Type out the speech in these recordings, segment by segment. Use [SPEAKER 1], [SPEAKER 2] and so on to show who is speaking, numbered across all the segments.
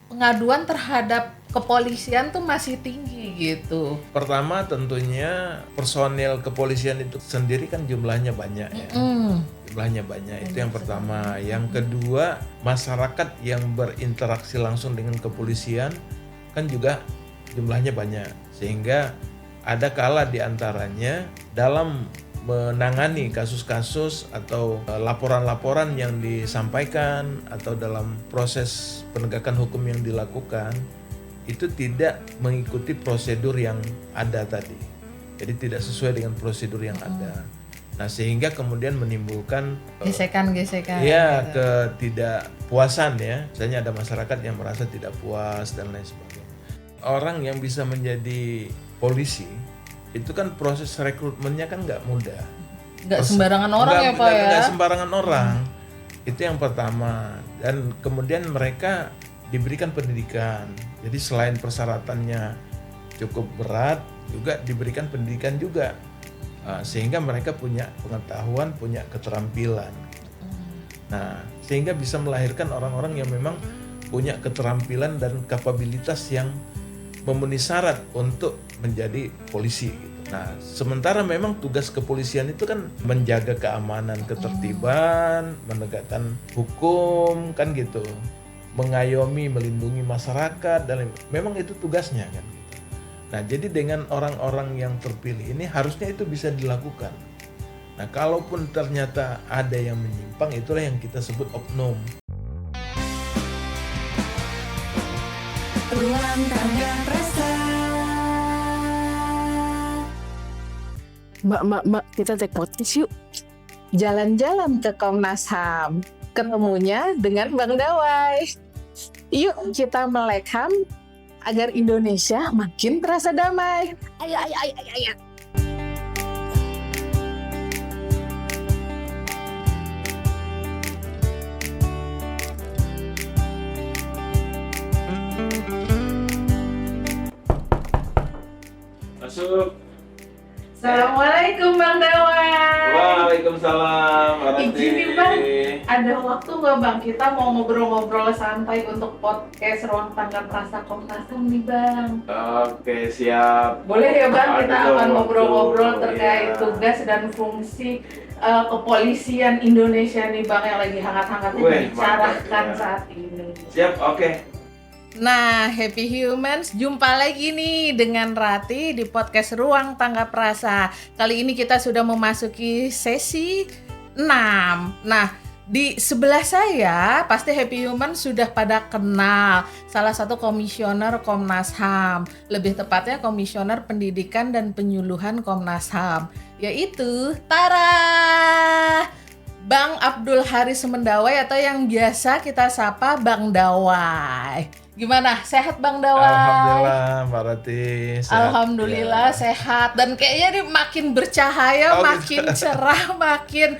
[SPEAKER 1] pengaduan terhadap kepolisian tuh masih tinggi gitu.
[SPEAKER 2] Pertama tentunya personil kepolisian itu sendiri kan jumlahnya banyak ya. Jumlahnya banyak, itu yang pertama. Yang kedua, masyarakat yang berinteraksi langsung dengan kepolisian kan juga jumlahnya banyak. Sehingga ada kala di antaranya dalam menangani kasus-kasus atau laporan-laporan yang disampaikan atau dalam proses penegakan hukum yang dilakukan itu tidak mengikuti prosedur yang ada tadi. Jadi tidak sesuai dengan prosedur yang ada. Nah, sehingga kemudian menimbulkan
[SPEAKER 1] gesekan-gesekan.
[SPEAKER 2] Ya, ketidakpuasan ya. Misalnya ada masyarakat yang merasa tidak puas dan lain sebagainya. Orang yang bisa menjadi polisi itu kan proses rekrutmennya kan nggak mudah.
[SPEAKER 1] Nggak sembarangan orang ya Pak ya?
[SPEAKER 2] Nggak sembarangan orang. Itu yang pertama. Dan kemudian mereka diberikan pendidikan. Jadi selain persyaratannya cukup berat, juga diberikan pendidikan juga. Sehingga mereka punya pengetahuan, punya keterampilan. Nah, sehingga bisa melahirkan orang-orang yang memang punya keterampilan dan kapabilitas yang memenuhi syarat untuk menjadi polisi gitu. Nah, sementara memang tugas kepolisian itu kan menjaga keamanan, ketertiban, menegakkan hukum kan gitu. Mengayomi, melindungi masyarakat dan memang itu tugasnya kan. Nah, jadi dengan orang-orang yang terpilih ini harusnya itu bisa dilakukan. Nah, kalaupun ternyata ada yang menyimpang, itulah yang kita sebut oknum.
[SPEAKER 3] Ruang Tangga Prasa.
[SPEAKER 4] Mbak, kita take podcast yuk. Jalan-jalan ke Komnas HAM. Ketemunya dengan Bang Dawai. Yuk kita melek HAM agar Indonesia makin terasa damai. Ayo.
[SPEAKER 2] Masuk.
[SPEAKER 1] Assalamualaikum Bang Dawai.
[SPEAKER 2] Waalaikumsalam.
[SPEAKER 1] Izin nih Bang, ada waktu nggak Bang kita mau ngobrol-ngobrol santai untuk podcast Ruang Tangga Prasa Komnas HAM nih Bang?
[SPEAKER 2] Oke, siap.
[SPEAKER 1] Boleh ya Bang, kita
[SPEAKER 2] Ada
[SPEAKER 1] akan
[SPEAKER 2] waktu,
[SPEAKER 1] ngobrol-ngobrol terkait
[SPEAKER 2] iya.
[SPEAKER 1] tugas dan fungsi kepolisian Indonesia nih Bang yang lagi hangat-hangatnya
[SPEAKER 2] Wih,
[SPEAKER 1] dibicarakan
[SPEAKER 2] mantap, ya.
[SPEAKER 1] saat ini.
[SPEAKER 2] Siap, oke.
[SPEAKER 1] Nah, Happy Humans, jumpa lagi nih dengan Rati di podcast Ruang Tangga Prasa. Kali ini kita sudah memasuki sesi 6. Nah, di sebelah saya pasti Happy Humans sudah pada kenal salah satu komisioner Komnas HAM, lebih tepatnya Komisioner Pendidikan dan Penyuluhan Komnas HAM, yaitu Bang Abdul Haris Semendawai atau yang biasa kita sapa Bang Dawai. Gimana? Sehat Bang Dawai?
[SPEAKER 2] Alhamdulillah, Mbak Rati. Sehat,
[SPEAKER 1] Alhamdulillah
[SPEAKER 2] ya.
[SPEAKER 1] sehat. Dan kayaknya nih makin bercahaya,
[SPEAKER 2] Oh,
[SPEAKER 1] makin
[SPEAKER 2] gitu.
[SPEAKER 1] cerah, makin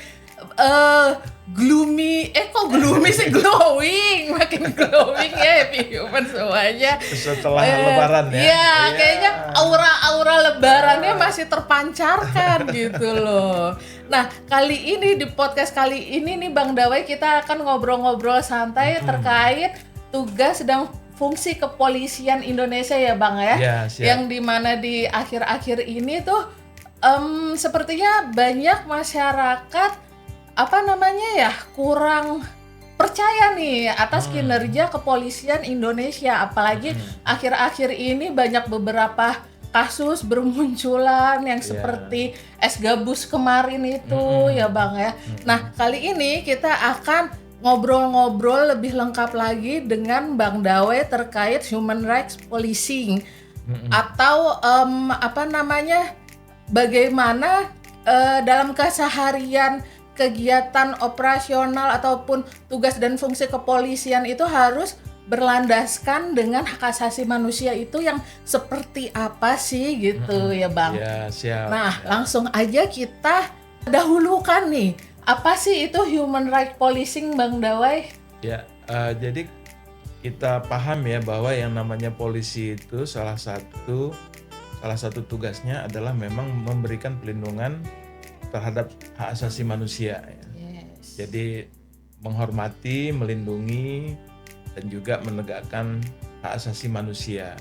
[SPEAKER 1] gloomy. Kok gloomy sih? Glowing. Makin glowing ya Happy Human semuanya.
[SPEAKER 2] Setelah Lebaran ya.
[SPEAKER 1] Iya, kayaknya aura-aura Lebarannya masih terpancarkan gitu loh. Nah, kali ini di podcast kali ini nih Bang Dawai kita akan ngobrol-ngobrol santai terkait tugas dan fungsi kepolisian Indonesia ya Bang ya.
[SPEAKER 2] Ya, siap.
[SPEAKER 1] Yang dimana di akhir-akhir ini tuh sepertinya banyak masyarakat kurang percaya nih atas kinerja kepolisian Indonesia, apalagi akhir-akhir ini banyak beberapa kasus bermunculan yang seperti es gabus kemarin itu ya Bang ya. Nah, kali ini kita akan ngobrol-ngobrol lebih lengkap lagi dengan Bang Dawai terkait human rights policing atau bagaimana dalam keseharian kegiatan operasional ataupun tugas dan fungsi kepolisian itu harus berlandaskan dengan hak asasi manusia itu yang seperti apa sih gitu ya Bang.
[SPEAKER 2] Ya, siap.
[SPEAKER 1] Nah, langsung aja kita dahulukan nih. Apa sih itu human rights policing Bang Dawai?
[SPEAKER 2] Ya, jadi kita paham ya bahwa yang namanya polisi itu salah satu tugasnya adalah memang memberikan pelindungan terhadap hak asasi manusia. Ya.
[SPEAKER 1] Yes.
[SPEAKER 2] Jadi menghormati, melindungi, dan juga menegakkan hak asasi manusia.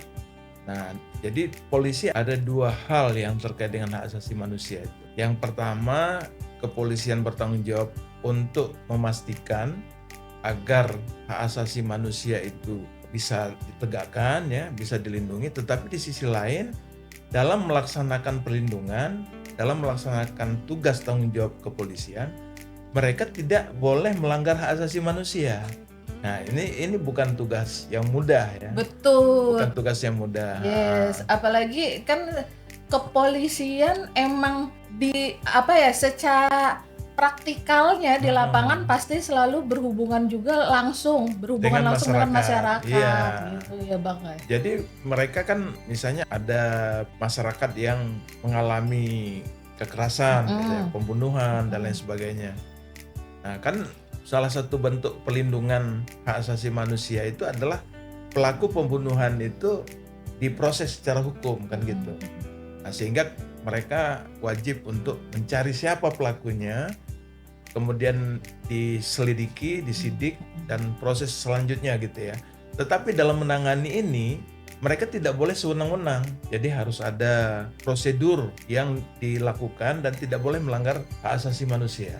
[SPEAKER 2] Nah, jadi polisi ada dua hal yang terkait dengan hak asasi manusia itu. Yang pertama, kepolisian bertanggung jawab untuk memastikan agar hak asasi manusia itu bisa ditegakkan, ya, bisa dilindungi. Tetapi di sisi lain, dalam melaksanakan perlindungan, dalam melaksanakan tugas tanggung jawab kepolisian, mereka tidak boleh melanggar hak asasi manusia. Nah, ini bukan tugas yang mudah, ya.
[SPEAKER 1] Betul.
[SPEAKER 2] Bukan tugas yang mudah.
[SPEAKER 1] Yes, apalagi kan kepolisian emang secara praktikalnya di lapangan pasti selalu berhubungan juga dengan masyarakat.
[SPEAKER 2] Iya.
[SPEAKER 1] Gitu ya Bang.
[SPEAKER 2] Jadi mereka kan misalnya ada masyarakat yang mengalami kekerasan, gitu ya, pembunuhan dan lain sebagainya. Nah, kan salah satu bentuk pelindungan hak asasi manusia itu adalah pelaku pembunuhan itu diproses secara hukum, kan gitu. Nah, sehingga mereka wajib untuk mencari siapa pelakunya, kemudian diselidiki, disidik, dan proses selanjutnya gitu ya. Tetapi dalam menangani ini, mereka tidak boleh sewenang-wenang. Jadi harus ada prosedur yang dilakukan dan tidak boleh melanggar hak asasi manusia.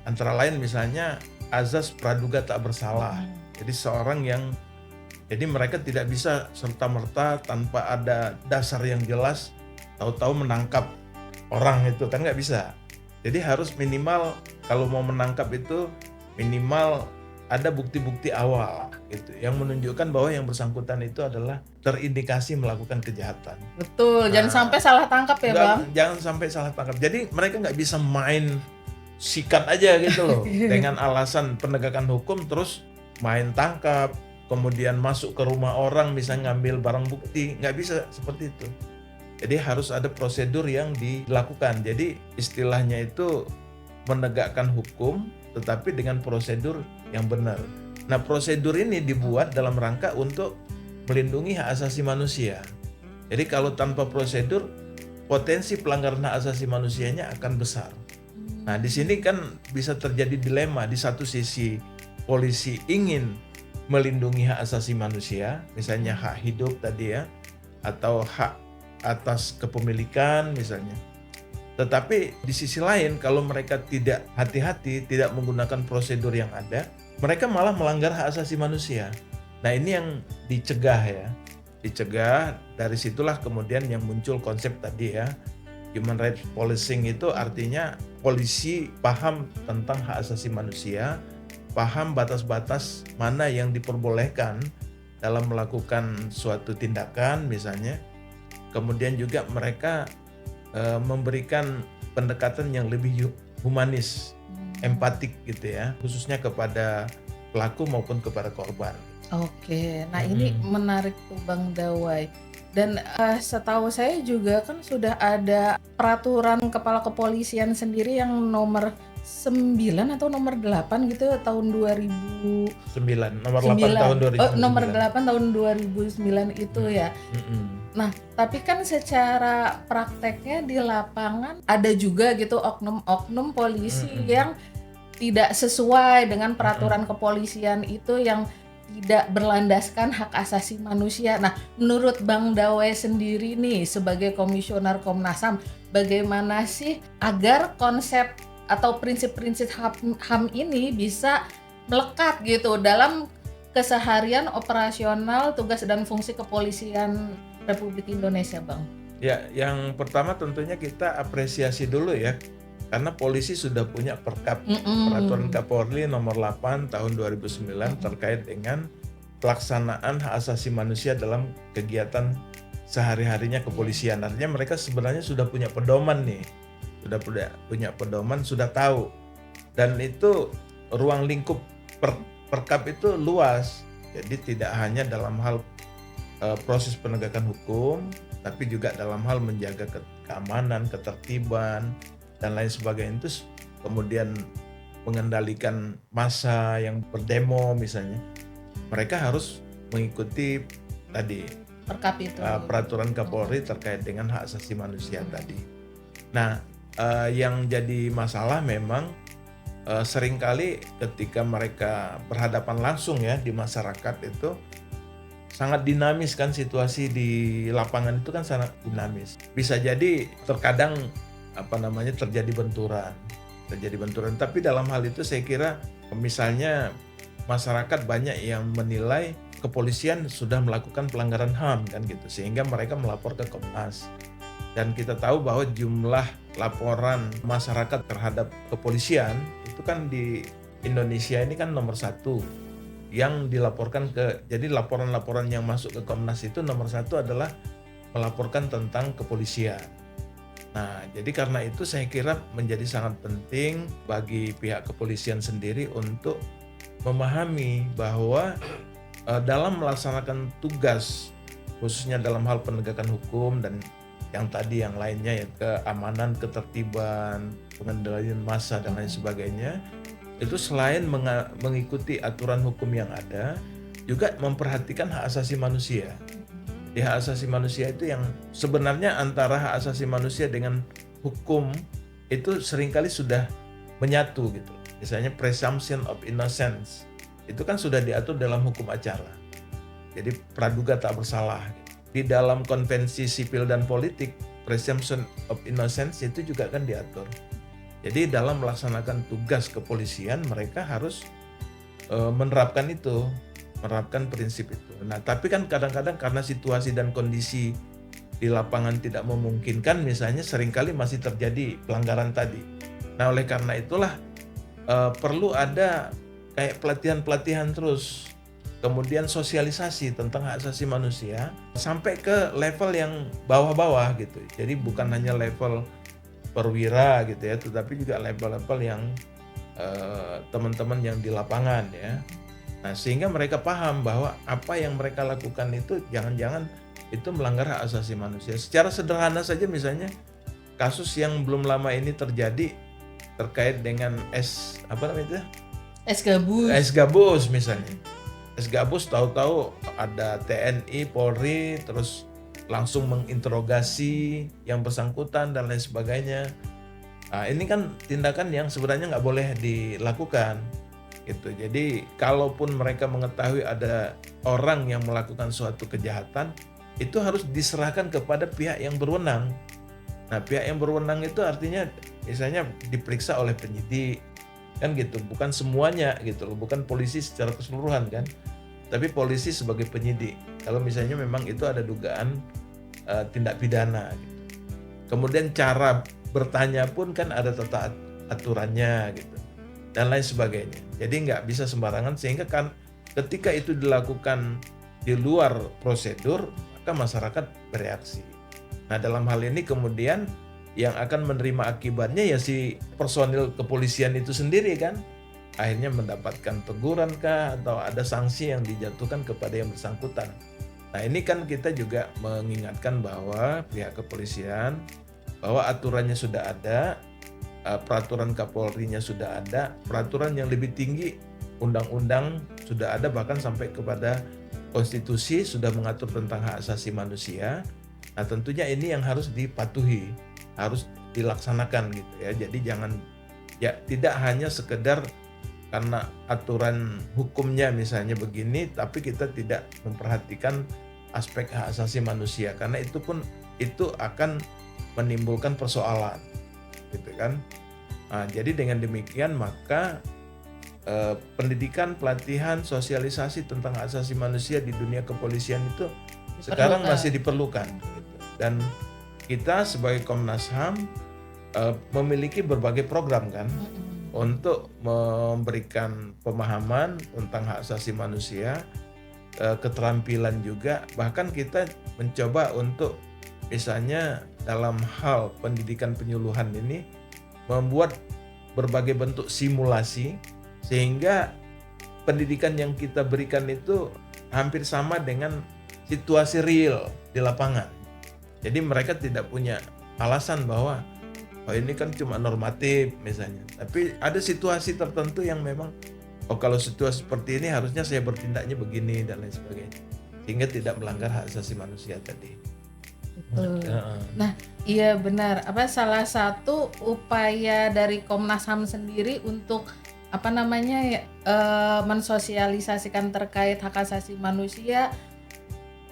[SPEAKER 2] Antara lain misalnya azas praduga tak bersalah. Jadi mereka tidak bisa serta-merta tanpa ada dasar yang jelas tahu-tahu menangkap orang itu, kan nggak bisa. Jadi harus minimal, kalau mau menangkap itu minimal ada bukti-bukti awal gitu yang menunjukkan bahwa yang bersangkutan itu adalah terindikasi melakukan kejahatan.
[SPEAKER 1] Betul, jangan sampai salah tangkap ya Bang.
[SPEAKER 2] Jangan sampai salah tangkap. Jadi mereka nggak bisa main sikat aja gitu loh dengan alasan penegakan hukum terus main tangkap, kemudian masuk ke rumah orang misalnya ngambil barang bukti, nggak bisa seperti itu. Jadi harus ada prosedur yang dilakukan. Jadi istilahnya itu menegakkan hukum tetapi dengan prosedur yang benar. Nah, prosedur ini dibuat dalam rangka untuk melindungi hak asasi manusia. Jadi kalau tanpa prosedur, potensi pelanggaran hak asasi manusianya akan besar. Nah, di sini kan bisa terjadi dilema. Di satu sisi polisi ingin melindungi hak asasi manusia, misalnya hak hidup tadi ya, atau hak atas kepemilikan misalnya. Tetapi di sisi lain, kalau mereka tidak hati-hati, tidak menggunakan prosedur yang ada, mereka malah melanggar hak asasi manusia. Nah, ini yang dicegah ya. Dicegah, dari situlah kemudian yang muncul konsep tadi ya. Human rights policing itu artinya polisi paham tentang hak asasi manusia, paham batas-batas mana yang diperbolehkan dalam melakukan suatu tindakan misalnya. Kemudian juga mereka memberikan pendekatan yang lebih humanis, empatik gitu ya, khususnya kepada pelaku maupun kepada korban.
[SPEAKER 1] Oke, nah ini menarik tuh Bang Dawai. Dan setahu saya juga kan sudah ada peraturan kepala kepolisian sendiri yang nomor 9 atau nomor 8 gitu tahun 2009.
[SPEAKER 2] Nomor 8 tahun 2009.
[SPEAKER 1] Nomor 8 tahun 2009 itu ya. Nah, tapi kan secara prakteknya di lapangan ada juga gitu oknum-oknum polisi yang tidak sesuai dengan peraturan kepolisian itu, yang tidak berlandaskan hak asasi manusia. Nah, menurut Bang Dawai sendiri nih sebagai komisioner Komnas HAM, bagaimana sih agar konsep atau prinsip-prinsip HAM ini bisa melekat gitu dalam keseharian operasional tugas dan fungsi kepolisian Republik Indonesia, Bang?
[SPEAKER 2] Ya, yang pertama tentunya kita apresiasi dulu ya, karena polisi sudah punya perkap, peraturan Kapolri nomor 8 tahun 2009 terkait dengan pelaksanaan hak asasi manusia dalam kegiatan sehari-harinya kepolisian. Artinya mereka sebenarnya sudah punya pedoman nih, sudah punya pedoman, sudah tahu. Dan itu ruang lingkup perkap itu luas, jadi tidak hanya dalam hal proses penegakan hukum, tapi juga dalam hal menjaga keamanan, ketertiban, dan lain sebagainya. Itu kemudian mengendalikan massa yang berdemo misalnya, mereka harus mengikuti tadi
[SPEAKER 1] perkap itu,
[SPEAKER 2] peraturan Kapolri terkait dengan hak asasi manusia tadi. Nah, yang jadi masalah memang seringkali ketika mereka berhadapan langsung ya di masyarakat itu sangat dinamis kan, situasi di lapangan itu kan sangat dinamis. Bisa jadi terkadang terjadi benturan. Tapi dalam hal itu saya kira misalnya masyarakat banyak yang menilai kepolisian sudah melakukan pelanggaran HAM kan gitu, sehingga mereka melapor ke Komnas. Dan kita tahu bahwa jumlah laporan masyarakat terhadap kepolisian itu kan di Indonesia ini kan nomor 1 yang dilaporkan jadi laporan-laporan yang masuk ke Komnas itu nomor 1 adalah melaporkan tentang kepolisian. Nah, jadi karena itu saya kira menjadi sangat penting bagi pihak kepolisian sendiri untuk memahami bahwa dalam melaksanakan tugas, khususnya dalam hal penegakan hukum dan yang lainnya ya, keamanan, ketertiban, pengendalian massa dan lain sebagainya, itu selain mengikuti aturan hukum yang ada, juga memperhatikan hak asasi manusia. Di hak asasi manusia itu yang sebenarnya antara hak asasi manusia dengan hukum itu seringkali sudah menyatu gitu. Misalnya presumption of innocence itu kan sudah diatur dalam hukum acara. Jadi praduga tak bersalah. Di dalam konvensi sipil dan politik presumption of innocence itu juga kan diatur. Jadi dalam melaksanakan tugas kepolisian mereka harus menerapkan prinsip itu. Nah, tapi kan kadang-kadang karena situasi dan kondisi di lapangan tidak memungkinkan, misalnya seringkali masih terjadi pelanggaran tadi. Nah, oleh karena itulah perlu ada kayak pelatihan-pelatihan terus, kemudian sosialisasi tentang hak asasi manusia sampai ke level yang bawah-bawah gitu. Jadi bukan hanya level perwira gitu ya, tetapi juga level-level yang teman-teman yang di lapangan ya. Nah, sehingga mereka paham bahwa apa yang mereka lakukan itu jangan-jangan itu melanggar hak asasi manusia. Secara sederhana saja misalnya kasus yang belum lama ini terjadi terkait dengan es gabus misalnya. Es gabus tahu-tahu ada TNI, Polri terus langsung menginterogasi yang bersangkutan dan lain sebagainya. Nah, ini kan tindakan yang sebenarnya nggak boleh dilakukan. Gitu. Jadi kalaupun mereka mengetahui ada orang yang melakukan suatu kejahatan, itu harus diserahkan kepada pihak yang berwenang. Nah, pihak yang berwenang itu artinya misalnya diperiksa oleh penyidik, kan gitu. Bukan semuanya gitu loh, bukan polisi secara keseluruhan kan, tapi polisi sebagai penyidik. Kalau misalnya memang itu ada dugaan tindak pidana. Gitu. Kemudian cara bertanya pun kan ada tata aturannya gitu. Dan lain sebagainya. Jadi nggak bisa sembarangan, sehingga kan ketika itu dilakukan di luar prosedur, maka masyarakat bereaksi. Nah, dalam hal ini kemudian yang akan menerima akibatnya ya si personil kepolisian itu sendiri kan. Akhirnya mendapatkan teguran kah atau ada sanksi yang dijatuhkan kepada yang bersangkutan. Nah, ini kan kita juga mengingatkan bahwa pihak kepolisian bahwa aturannya sudah ada, peraturan Kapolri-nya sudah ada, peraturan yang lebih tinggi, undang-undang sudah ada, bahkan sampai kepada konstitusi sudah mengatur tentang hak asasi manusia. Nah, tentunya ini yang harus dipatuhi, harus dilaksanakan gitu ya. Jadi tidak hanya sekedar karena aturan hukumnya misalnya begini, tapi kita tidak memperhatikan aspek hak asasi manusia, karena itu akan menimbulkan persoalan. Gitu kan. Nah, jadi dengan demikian maka pendidikan, pelatihan, sosialisasi tentang hak asasi manusia di dunia kepolisian itu sekarang masih diperlukan. Gitu. Dan kita sebagai Komnas HAM memiliki berbagai program kan untuk memberikan pemahaman tentang hak asasi manusia, keterampilan juga. Bahkan kita mencoba untuk misalnya dalam hal pendidikan penyuluhan ini membuat berbagai bentuk simulasi sehingga pendidikan yang kita berikan itu hampir sama dengan situasi real di lapangan. Jadi mereka tidak punya alasan bahwa ini kan cuma normatif misalnya. Tapi ada situasi tertentu yang memang kalau situasi seperti ini harusnya saya bertindaknya begini dan lain sebagainya. Sehingga tidak melanggar hak asasi manusia tadi. Heeh.
[SPEAKER 1] Nah, iya benar. Salah satu upaya dari Komnas HAM sendiri untuk mensosialisasikan terkait hak asasi manusia.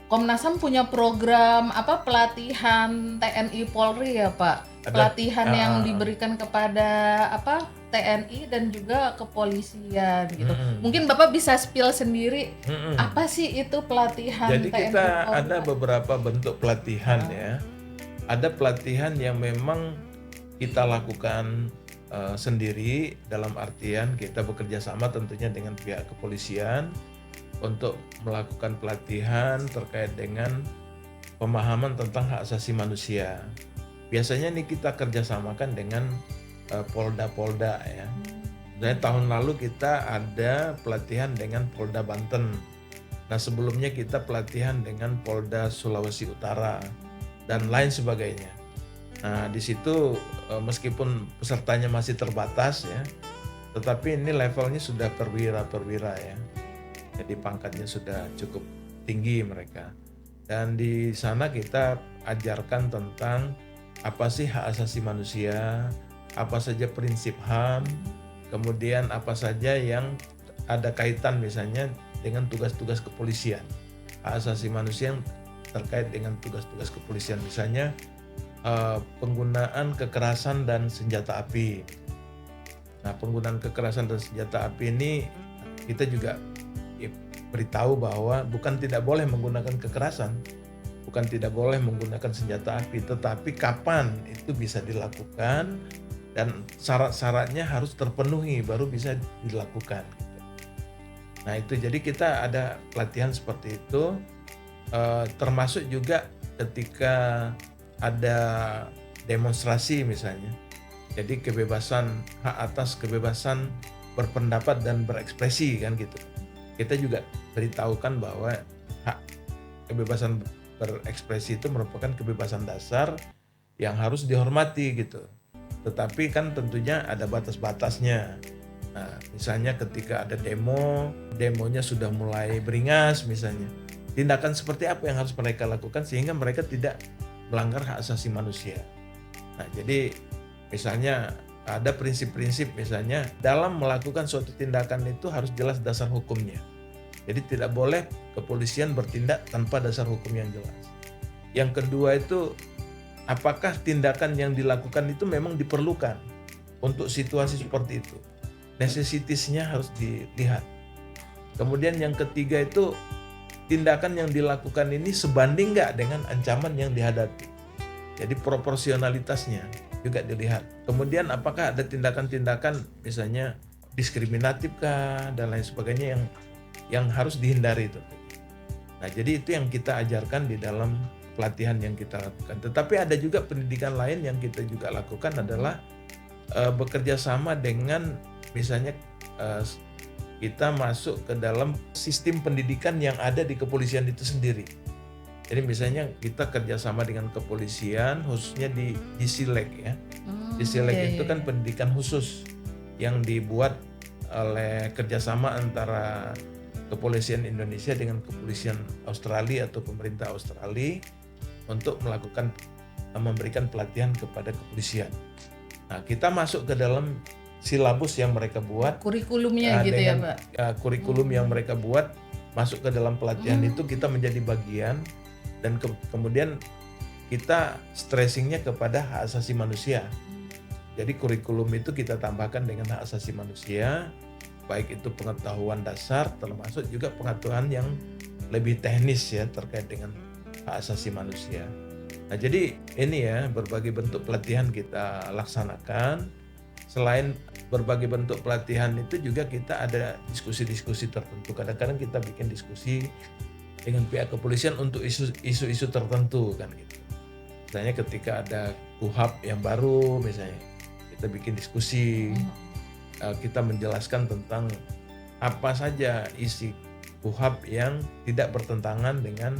[SPEAKER 1] Komnas HAM punya program pelatihan TNI Polri ya Pak.
[SPEAKER 2] Ada,
[SPEAKER 1] Pelatihan yang diberikan kepada TNI dan juga kepolisian gitu. Mungkin Bapak bisa spill sendiri apa sih itu pelatihan
[SPEAKER 2] Jadi
[SPEAKER 1] TNI
[SPEAKER 2] kita
[SPEAKER 1] Polri?
[SPEAKER 2] ada beberapa bentuk pelatihan ya. Ada pelatihan yang memang kita lakukan sendiri, dalam artian kita bekerja sama tentunya dengan pihak kepolisian untuk melakukan pelatihan terkait dengan pemahaman tentang hak asasi manusia. Biasanya nih kita kerjasamakan dengan Polda-Polda ya. Dan tahun lalu kita ada pelatihan dengan Polda Banten. Nah sebelumnya kita pelatihan dengan Polda Sulawesi Utara dan lain sebagainya. Nah di situ meskipun pesertanya masih terbatas ya, tetapi ini levelnya sudah perwira ya. Jadi pangkatnya sudah cukup tinggi mereka. Dan di sana kita ajarkan tentang apa sih hak asasi manusia, apa saja prinsip HAM, kemudian apa saja yang ada kaitan misalnya dengan tugas-tugas kepolisian. Hak asasi manusia yang terkait dengan tugas-tugas kepolisian, misalnya penggunaan kekerasan dan senjata api. Nah, penggunaan kekerasan dan senjata api ini kita juga beritahu bahwa bukan tidak boleh menggunakan kekerasan, bukan tidak boleh menggunakan senjata api, tetapi kapan itu bisa dilakukan dan syarat-syaratnya harus terpenuhi baru bisa dilakukan. Nah itu jadi kita ada pelatihan seperti itu, termasuk juga ketika ada demonstrasi misalnya. Jadi hak atas kebebasan berpendapat dan berekspresi kan gitu. Kita juga beritahukan bahwa hak kebebasan berekspresi itu merupakan kebebasan dasar yang harus dihormati gitu. Tetapi kan tentunya ada batas-batasnya. Nah, misalnya ketika ada demonya sudah mulai beringas misalnya. Tindakan seperti apa yang harus mereka lakukan sehingga mereka tidak melanggar hak asasi manusia. Nah, jadi misalnya ada prinsip-prinsip misalnya dalam melakukan suatu tindakan itu harus jelas dasar hukumnya. Jadi tidak boleh kepolisian bertindak tanpa dasar hukum yang jelas. Yang kedua itu apakah tindakan yang dilakukan itu memang diperlukan untuk situasi seperti itu. Necessitiesnya harus dilihat. Kemudian yang ketiga itu tindakan yang dilakukan ini sebanding nggak dengan ancaman yang dihadapi. Jadi proporsionalitasnya juga dilihat. Kemudian apakah ada tindakan-tindakan misalnya diskriminatif kah dan lain sebagainya yang harus dihindari itu. Nah, jadi itu yang kita ajarkan di dalam pelatihan yang kita lakukan. Tetapi ada juga pendidikan lain yang kita juga lakukan adalah bekerja sama dengan misalnya kita masuk ke dalam sistem pendidikan yang ada di kepolisian itu sendiri. Jadi misalnya kita kerjasama dengan kepolisian khususnya di Silek ya. Di Silek itu kan pendidikan khusus yang dibuat oleh kerjasama antara kepolisian Indonesia dengan kepolisian Australia atau pemerintah Australia untuk memberikan pelatihan kepada kepolisian. Nah, kita masuk ke dalam silabus yang mereka buat,
[SPEAKER 1] kurikulumnya gitu ya Pak.
[SPEAKER 2] Kurikulum yang mereka buat masuk ke dalam pelatihan itu kita menjadi bagian dan kemudian kita stressingnya kepada hak asasi manusia. Jadi kurikulum itu kita tambahkan dengan hak asasi manusia, baik itu pengetahuan dasar termasuk juga pengetahuan yang lebih teknis ya terkait dengan hak asasi manusia. Nah jadi ini ya berbagai bentuk pelatihan kita laksanakan. Selain berbagai bentuk pelatihan itu juga kita ada diskusi-diskusi tertentu. Kadang-kadang kita bikin diskusi dengan pihak kepolisian untuk isu-isu tertentu kan gitu. Misalnya ketika ada KUHP yang baru misalnya, kita bikin diskusi, kita menjelaskan tentang apa saja isi KUHP yang tidak bertentangan dengan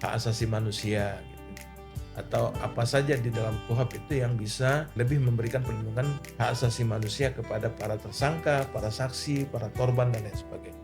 [SPEAKER 2] hak asasi manusia gitu. Atau apa saja di dalam KUHP itu yang bisa lebih memberikan perlindungan hak asasi manusia kepada para tersangka, para saksi, para korban dan lain sebagainya.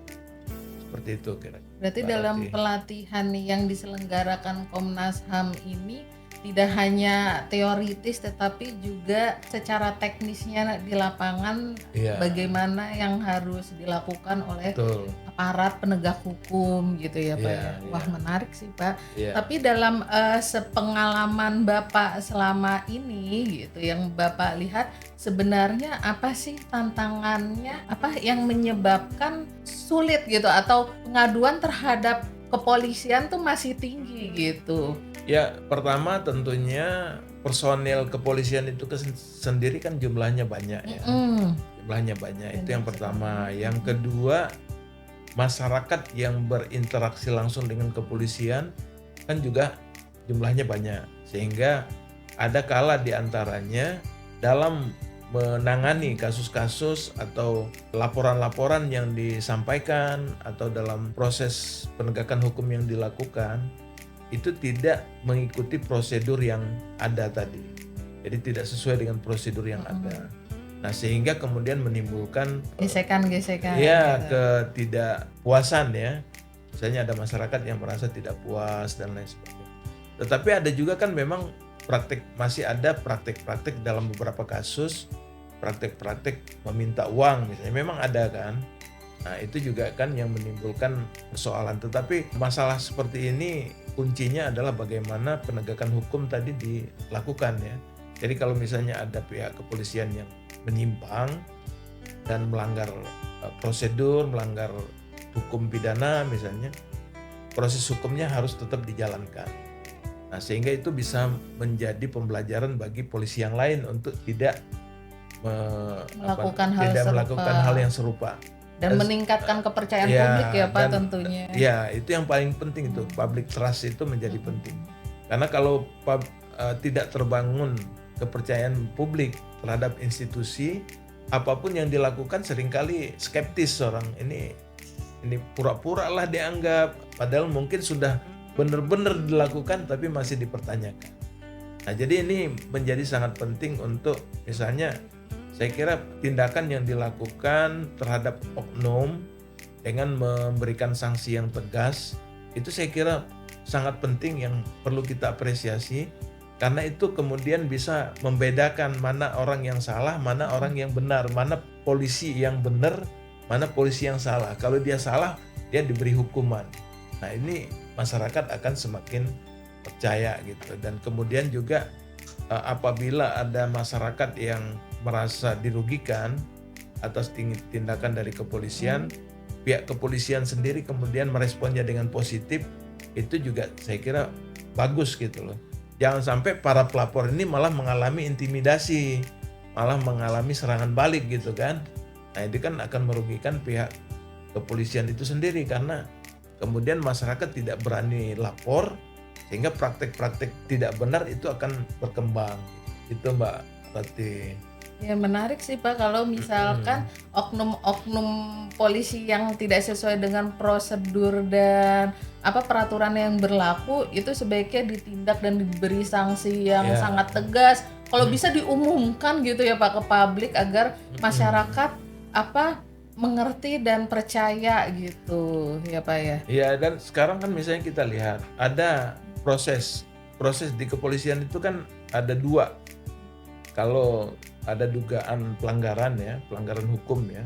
[SPEAKER 2] Seperti itu kira-kira.
[SPEAKER 1] Berarti dalam pelatihan yang diselenggarakan Komnas HAM ini tidak hanya teoritis tetapi juga secara teknisnya di lapangan
[SPEAKER 2] Iya,
[SPEAKER 1] bagaimana yang harus dilakukan oleh
[SPEAKER 2] betul.
[SPEAKER 1] aparat penegak hukum gitu ya Pak
[SPEAKER 2] Iya,
[SPEAKER 1] ya. Wah
[SPEAKER 2] iya.
[SPEAKER 1] menarik sih Pak.
[SPEAKER 2] Iya.
[SPEAKER 1] Tapi dalam sepengalaman Bapak selama ini gitu yang Bapak lihat sebenarnya apa sih tantangannya, apa yang menyebabkan sulit gitu atau pengaduan terhadap kepolisian tuh masih tinggi gitu.
[SPEAKER 2] Ya, pertama tentunya personil kepolisian itu sendiri kan jumlahnya banyak ya. Jumlahnya banyak, itu yang pertama. Yang kedua, masyarakat yang berinteraksi langsung dengan kepolisian kan juga jumlahnya banyak. Sehingga ada kala di antaranya dalam menangani kasus-kasus atau laporan-laporan yang disampaikan atau dalam proses penegakan hukum yang dilakukan itu tidak mengikuti prosedur yang ada tadi. Jadi tidak sesuai dengan prosedur yang ada. Nah, sehingga kemudian menimbulkan
[SPEAKER 1] Gesekan-gesekan.
[SPEAKER 2] ya
[SPEAKER 1] gitu.
[SPEAKER 2] ketidakpuasan ya. Misalnya ada masyarakat yang merasa tidak puas dan lain sebagainya. Tetapi ada juga kan memang masih ada praktik-praktik dalam beberapa kasus, praktik-praktik meminta uang misalnya memang ada kan. Nah, itu juga kan yang menimbulkan persoalan. Tetapi masalah seperti ini kuncinya adalah bagaimana penegakan hukum tadi dilakukan ya. Jadi kalau misalnya ada pihak kepolisian yang menyimpang dan melanggar prosedur, melanggar hukum pidana misalnya, proses hukumnya harus tetap dijalankan. Nah, sehingga itu bisa menjadi pembelajaran bagi polisi yang lain untuk tidak
[SPEAKER 1] Melakukan hal
[SPEAKER 2] tidak
[SPEAKER 1] serupa.
[SPEAKER 2] melakukan hal yang serupa.
[SPEAKER 1] Dan meningkatkan kepercayaan
[SPEAKER 2] Ya,
[SPEAKER 1] publik ya Pak
[SPEAKER 2] dan,
[SPEAKER 1] tentunya.
[SPEAKER 2] Ya, itu yang paling penting itu, public trust itu menjadi penting. Karena kalau tidak terbangun kepercayaan publik terhadap institusi, apapun yang dilakukan seringkali skeptis orang. Ini pura-pura lah dianggap, padahal mungkin sudah benar-benar dilakukan tapi masih dipertanyakan. Nah, jadi ini menjadi sangat penting untuk misalnya saya kira tindakan yang dilakukan terhadap oknum dengan memberikan sanksi yang tegas itu saya kira sangat penting yang perlu kita apresiasi karena itu kemudian bisa membedakan mana orang yang salah, mana orang yang benar, mana polisi yang benar, mana polisi yang salah. Kalau dia salah, dia diberi hukuman. Nah, ini masyarakat akan semakin percaya gitu. Dan kemudian juga apabila ada masyarakat yang merasa dirugikan atas tindakan dari kepolisian, pihak kepolisian sendiri kemudian meresponnya dengan positif, itu juga saya kira bagus gitu loh. Jangan sampai para pelapor ini malah mengalami intimidasi, malah mengalami serangan balik gitu kan. Nah, itu kan akan merugikan pihak kepolisian itu sendiri karena kemudian masyarakat tidak berani lapor sehingga praktek-praktek tidak benar itu akan berkembang. Itu Mbak Tati.
[SPEAKER 1] Ya menarik sih Pak kalau misalkan oknum-oknum polisi yang tidak sesuai dengan prosedur dan peraturan yang berlaku itu sebaiknya ditindak dan diberi sanksi yang sangat tegas. Kalau bisa diumumkan gitu ya Pak ke publik agar masyarakat mengerti dan percaya gitu ya Pak ya.
[SPEAKER 2] Iya, dan sekarang kan misalnya kita lihat ada proses di kepolisian itu kan ada dua. Kalau ada dugaan pelanggaran hukum ya.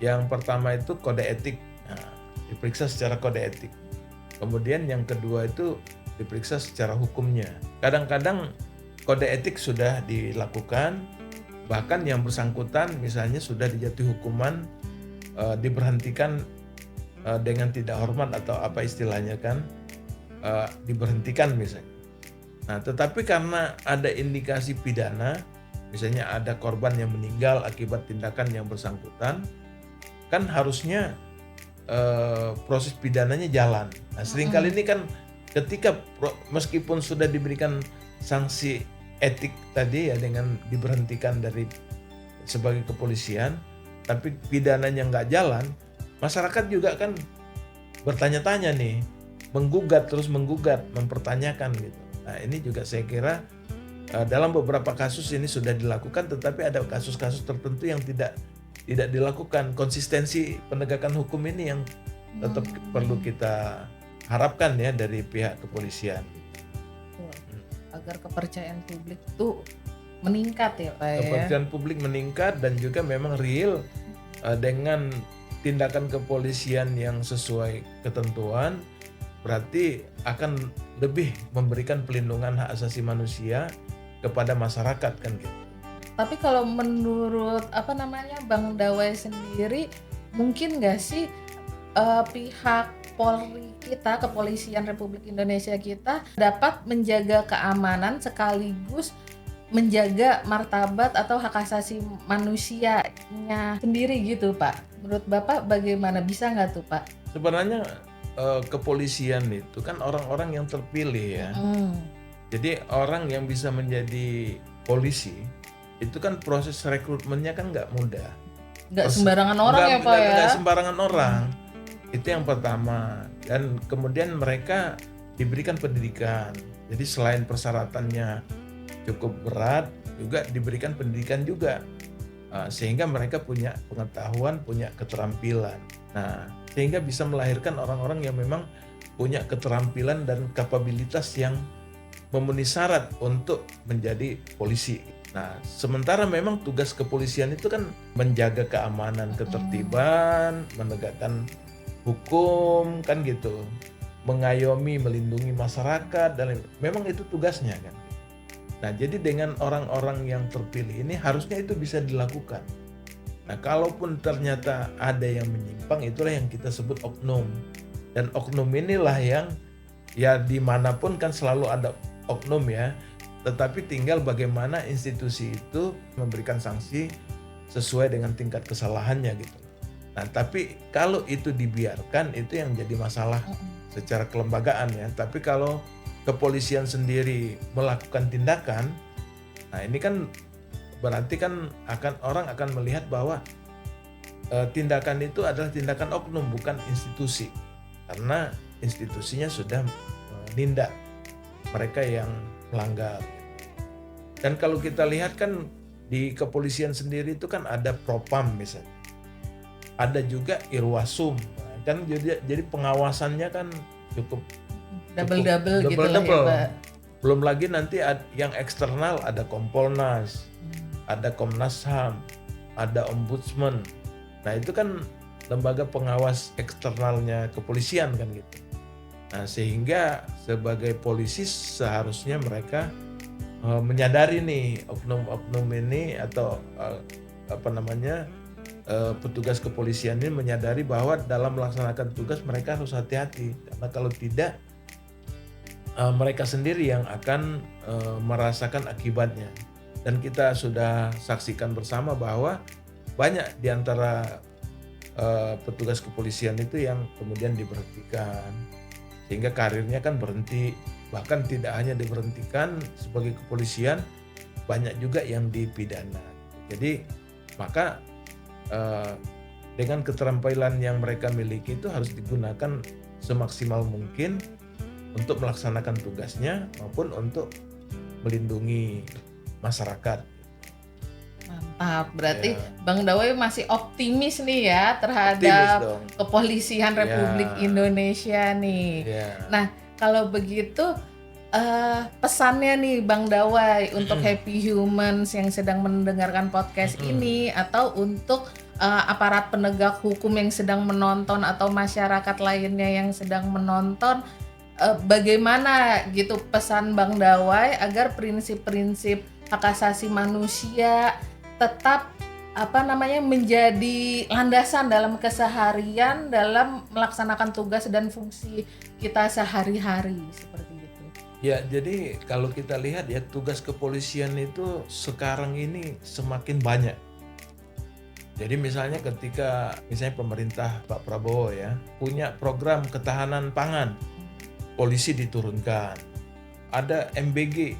[SPEAKER 2] Yang pertama itu kode etik, diperiksa secara kode etik. Kemudian yang kedua itu diperiksa secara hukumnya. Kadang-kadang kode etik sudah dilakukan, bahkan yang bersangkutan misalnya sudah dijatuhi hukuman, diberhentikan dengan tidak hormat atau apa istilahnya kan, diberhentikan misalnya. Nah, tetapi karena ada indikasi pidana, misalnya ada korban yang meninggal akibat tindakan yang bersangkutan, kan harusnya proses pidananya jalan. Nah, seringkali ini kan ketika meskipun sudah diberikan sanksi etik tadi ya dengan diberhentikan dari sebagai kepolisian, tapi pidananya nggak jalan, masyarakat juga kan bertanya-tanya nih, terus menggugat, mempertanyakan gitu. Nah, ini juga saya kira dalam beberapa kasus ini sudah dilakukan, tetapi ada kasus-kasus tertentu yang tidak dilakukan. Konsistensi penegakan hukum ini yang tetap perlu kita harapkan ya dari pihak kepolisian.
[SPEAKER 1] agar kepercayaan publik itu meningkat ya Pak ya?
[SPEAKER 2] Kepercayaan publik meningkat dan juga memang real dengan tindakan kepolisian yang sesuai ketentuan, berarti akan lebih memberikan pelindungan hak asasi manusia kepada masyarakat kan gitu.
[SPEAKER 1] Tapi kalau menurut Bang Dawai sendiri, mungkin nggak sih pihak Polri kita, Kepolisian Republik Indonesia kita dapat menjaga keamanan sekaligus menjaga martabat atau hak asasi manusianya sendiri gitu Pak? Menurut Bapak bagaimana? Bisa nggak tuh Pak?
[SPEAKER 2] Sebenarnya kepolisian itu kan orang-orang yang terpilih ya. Jadi orang yang bisa menjadi polisi itu kan proses rekrutmennya kan nggak mudah.
[SPEAKER 1] Nggak sembarangan orang ya Pak ya?
[SPEAKER 2] Nggak sembarangan orang. Itu yang pertama. Dan kemudian mereka diberikan pendidikan. Jadi selain persyaratannya cukup berat, juga diberikan pendidikan juga. Sehingga mereka punya pengetahuan, punya keterampilan. Nah, sehingga bisa melahirkan orang-orang yang memang punya keterampilan dan kapabilitas yang memenuhi syarat untuk menjadi polisi. Nah, sementara memang tugas kepolisian itu kan menjaga keamanan, ketertiban, menegakkan hukum kan gitu, mengayomi, melindungi masyarakat dan memang itu tugasnya kan. Nah, jadi dengan orang-orang yang terpilih ini harusnya itu bisa dilakukan. Nah, kalaupun ternyata ada yang menyimpang, itulah yang kita sebut oknum. Dan oknum inilah yang ya dimanapun kan selalu ada oknum ya. Tetapi tinggal bagaimana institusi itu memberikan sanksi sesuai dengan tingkat kesalahannya gitu. Nah, tapi kalau itu dibiarkan itu yang jadi masalah secara kelembagaan ya. Tapi kalau kepolisian sendiri melakukan tindakan, nah ini kan berarti kan orang akan melihat bahwa tindakan itu adalah tindakan oknum bukan institusi. Karena institusinya sudah menindak mereka yang melanggar. Dan kalau kita lihat kan di kepolisian sendiri itu kan ada propam misalnya. Ada juga irwasum, kan jadi pengawasannya kan cukup
[SPEAKER 1] double gitu lah ya Pak.
[SPEAKER 2] Belum lagi nanti yang eksternal ada Kompolnas, ada Komnas HAM, ada Ombudsman. Nah itu kan lembaga pengawas eksternalnya kepolisian kan gitu. Nah sehingga sebagai polisi seharusnya mereka menyadari nih oknum-oknum ini atau petugas kepolisian ini menyadari bahwa dalam melaksanakan tugas mereka harus hati-hati karena kalau tidak mereka sendiri yang akan merasakan akibatnya. Dan kita sudah saksikan bersama bahwa banyak di antara petugas kepolisian itu yang kemudian diberhentikan sehingga karirnya kan berhenti. Bahkan tidak hanya diberhentikan sebagai kepolisian, banyak juga yang dipidana. Jadi maka dengan keterampilan yang mereka miliki itu harus digunakan semaksimal mungkin untuk melaksanakan tugasnya maupun untuk melindungi masyarakat.
[SPEAKER 1] Mantap, berarti Bang Dawai masih optimis nih ya terhadap kepolisian Republik Indonesia nih. Nah, kalau begitu pesannya nih Bang Dawai untuk Happy Humans yang sedang mendengarkan podcast ini atau untuk aparat penegak hukum yang sedang menonton atau masyarakat lainnya yang sedang menonton, bagaimana gitu pesan Bang Dawai agar prinsip-prinsip hak asasi manusia tetap menjadi landasan dalam keseharian dalam melaksanakan tugas dan fungsi kita sehari-hari seperti itu.
[SPEAKER 2] Ya, jadi kalau kita lihat ya tugas kepolisian itu sekarang ini semakin banyak. Jadi misalnya ketika pemerintah Pak Prabowo ya punya program ketahanan pangan, polisi diturunkan. Ada MBG,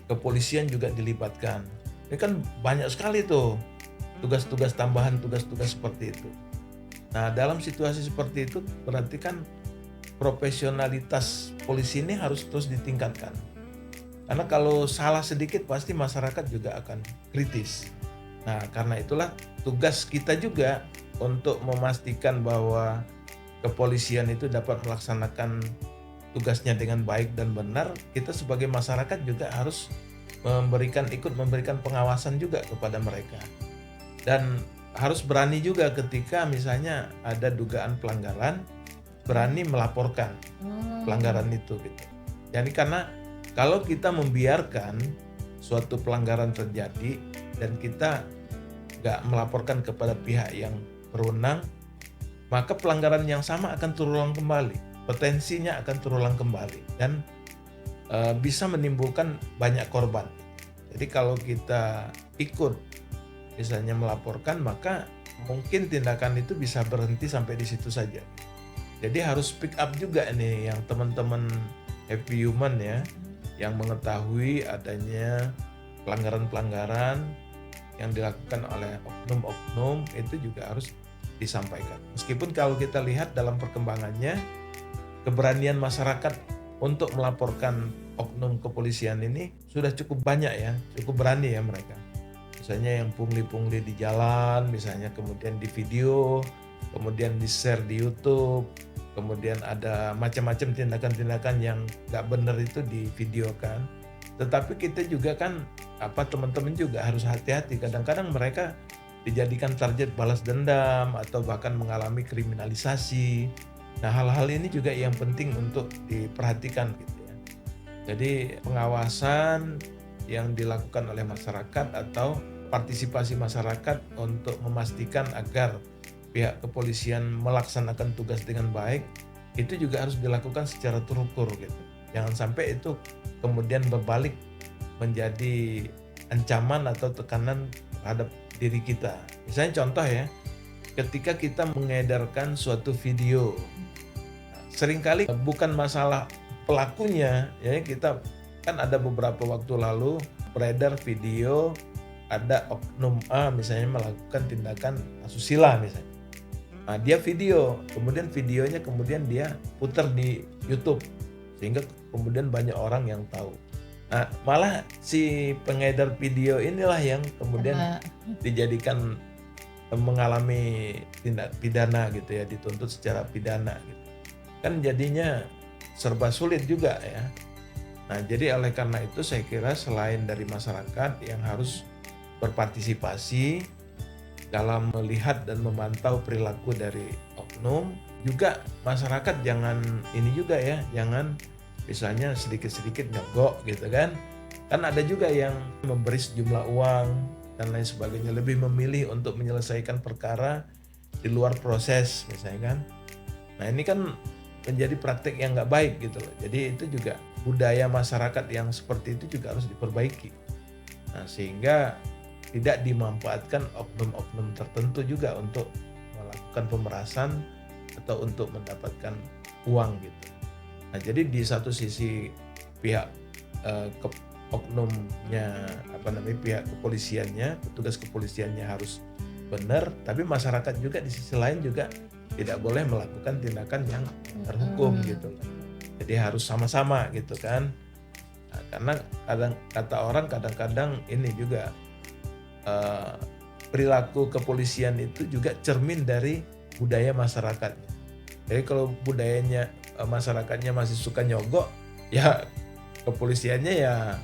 [SPEAKER 2] kepolisian juga dilibatkan. Ini kan banyak sekali tuh tugas-tugas tambahan, tugas-tugas seperti itu. Nah, dalam situasi seperti itu berarti kan profesionalitas polisi ini harus terus ditingkatkan. Karena kalau salah sedikit pasti masyarakat juga akan kritis. Nah, karena itulah tugas kita juga untuk memastikan bahwa kepolisian itu dapat melaksanakan tugasnya dengan baik dan benar, kita sebagai masyarakat juga harus ikut memberikan pengawasan juga kepada mereka. Dan harus berani juga ketika misalnya ada dugaan pelanggaran, berani melaporkan pelanggaran itu gitu. Jadi karena kalau kita membiarkan suatu pelanggaran terjadi dan kita nggak melaporkan kepada pihak yang berwenang, maka pelanggaran yang sama akan terulang kembali, potensinya akan terulang kembali dan bisa menimbulkan banyak korban. Jadi kalau kita ikut misalnya melaporkan, maka mungkin tindakan itu bisa berhenti sampai di situ saja. Jadi harus speak up juga nih yang teman-teman Happy Human ya, yang mengetahui adanya pelanggaran-pelanggaran yang dilakukan oleh oknum-oknum, itu juga harus disampaikan. Meskipun kalau kita lihat dalam perkembangannya, keberanian masyarakat untuk melaporkan oknum kepolisian ini sudah cukup banyak ya, cukup berani ya mereka. Misalnya yang pungli-pungli di jalan, misalnya kemudian di video, kemudian di share di YouTube, kemudian ada macam-macam tindakan-tindakan yang nggak benar itu di videokan. Tetapi kita juga kan teman-teman juga harus hati-hati. Kadang-kadang mereka dijadikan target balas dendam atau bahkan mengalami kriminalisasi. Nah, hal-hal ini juga yang penting untuk diperhatikan gitu ya. Jadi pengawasan yang dilakukan oleh masyarakat atau partisipasi masyarakat untuk memastikan agar pihak kepolisian melaksanakan tugas dengan baik, itu juga harus dilakukan secara terukur gitu. Jangan sampai itu kemudian berbalik menjadi ancaman atau tekanan terhadap diri kita. Misalnya contoh ya, ketika kita mengedarkan suatu video, seringkali bukan masalah pelakunya ya, kita kan ada beberapa waktu lalu beredar video ada oknum A misalnya melakukan tindakan asusila misalnya. Nah, dia video, kemudian videonya dia putar di YouTube sehingga kemudian banyak orang yang tahu. Nah, malah si pengedar video inilah yang kemudian dijadikan mengalami tindak pidana gitu ya, dituntut secara pidana gitu. Kan jadinya serba sulit juga ya. Nah, jadi oleh karena itu saya kira selain dari masyarakat yang harus berpartisipasi dalam melihat dan memantau perilaku dari oknum, juga masyarakat jangan misalnya sedikit-sedikit nyogok gitu kan. Kan ada juga yang memberi sejumlah uang dan lain sebagainya, lebih memilih untuk menyelesaikan perkara di luar proses misalnya kan. Nah, ini kan menjadi praktik yang nggak baik gitu loh. Jadi itu juga budaya masyarakat yang seperti itu juga harus diperbaiki. Nah, sehingga tidak dimanfaatkan oknum-oknum tertentu juga untuk melakukan pemerasan atau untuk mendapatkan uang gitu. Nah, jadi di satu sisi pihak oknumnya pihak kepolisiannya, petugas kepolisiannya harus benar, tapi masyarakat juga di sisi lain juga tidak boleh melakukan tindakan yang terhukum gitu. Jadi harus sama-sama gitu kan. Nah, karena kata orang kadang-kadang ini juga perilaku kepolisian itu juga cermin dari budaya masyarakat. Jadi kalau budayanya masyarakatnya masih suka nyogok, ya kepolisiannya ya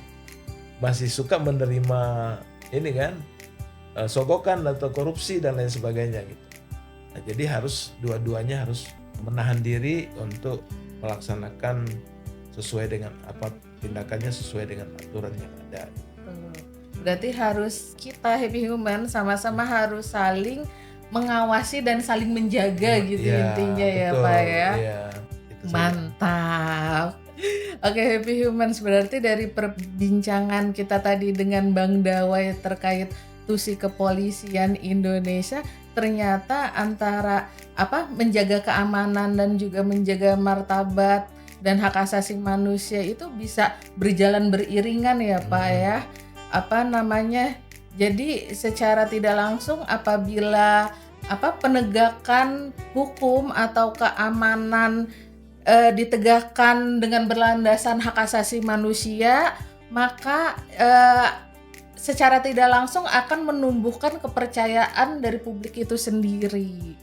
[SPEAKER 2] masih suka menerima ini kan sogokan atau korupsi dan lain sebagainya gitu. Nah, jadi dua-duanya harus menahan diri untuk melaksanakan sesuai dengan tindakannya sesuai dengan aturan yang ada.
[SPEAKER 1] Berarti harus kita Happy Human sama-sama harus saling mengawasi dan saling menjaga gitu ya, intinya betul, ya Pak ya.
[SPEAKER 2] Ya,
[SPEAKER 1] mantap. Oke Happy Humans, berarti dari perbincangan kita tadi dengan Bang Dawai terkait tusi kepolisian Indonesia, ternyata antara menjaga keamanan dan juga menjaga martabat dan hak asasi manusia itu bisa berjalan beriringan ya Pak ya. Jadi secara tidak langsung apabila penegakan hukum atau keamanan ditegakkan dengan berlandasan hak asasi manusia, maka secara tidak langsung akan menumbuhkan kepercayaan dari publik itu sendiri.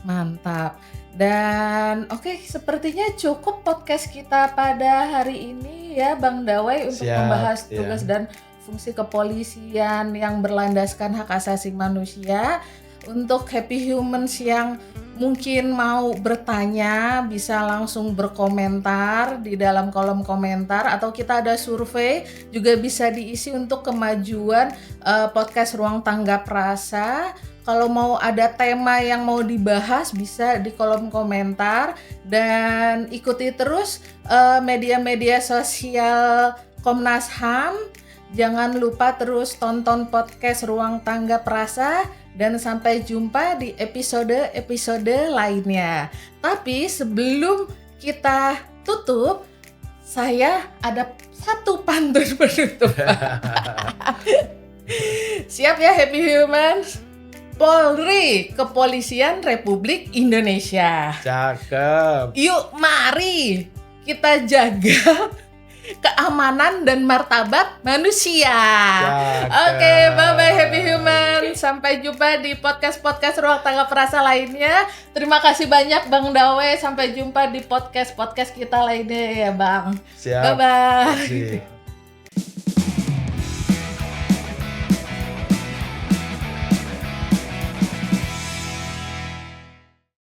[SPEAKER 1] Mantap. Dan oke, sepertinya cukup podcast kita pada hari ini ya Bang Dawai untuk
[SPEAKER 2] Siap,
[SPEAKER 1] membahas
[SPEAKER 2] ya.
[SPEAKER 1] tugas dan fungsi kepolisian yang berlandaskan hak asasi manusia. Untuk Happy Humans yang mungkin mau bertanya bisa langsung berkomentar di dalam kolom komentar, atau kita ada survei juga bisa diisi untuk kemajuan podcast Ruang Tanggap Rasa. Kalau mau ada tema yang mau dibahas bisa di kolom komentar, dan ikuti terus media-media sosial Komnas HAM. Jangan lupa terus tonton podcast Ruang Tanggap Rasa, dan sampai jumpa di episode-episode lainnya. Tapi sebelum kita tutup, saya ada satu pantun penutup. Siap ya Happy Humans? Polri, Kepolisian Republik Indonesia.
[SPEAKER 2] Cakep.
[SPEAKER 1] Yuk mari kita jaga keamanan dan martabat manusia.
[SPEAKER 2] Cakep.
[SPEAKER 1] Oke, bye-bye Happy Human. Sampai jumpa di podcast-podcast Ruang Tanggap Rasa lainnya. Terima kasih banyak Bang Dawe. Sampai jumpa di podcast-podcast kita lainnya ya Bang.
[SPEAKER 2] Siap.
[SPEAKER 1] Bye-bye.
[SPEAKER 2] Terima kasih.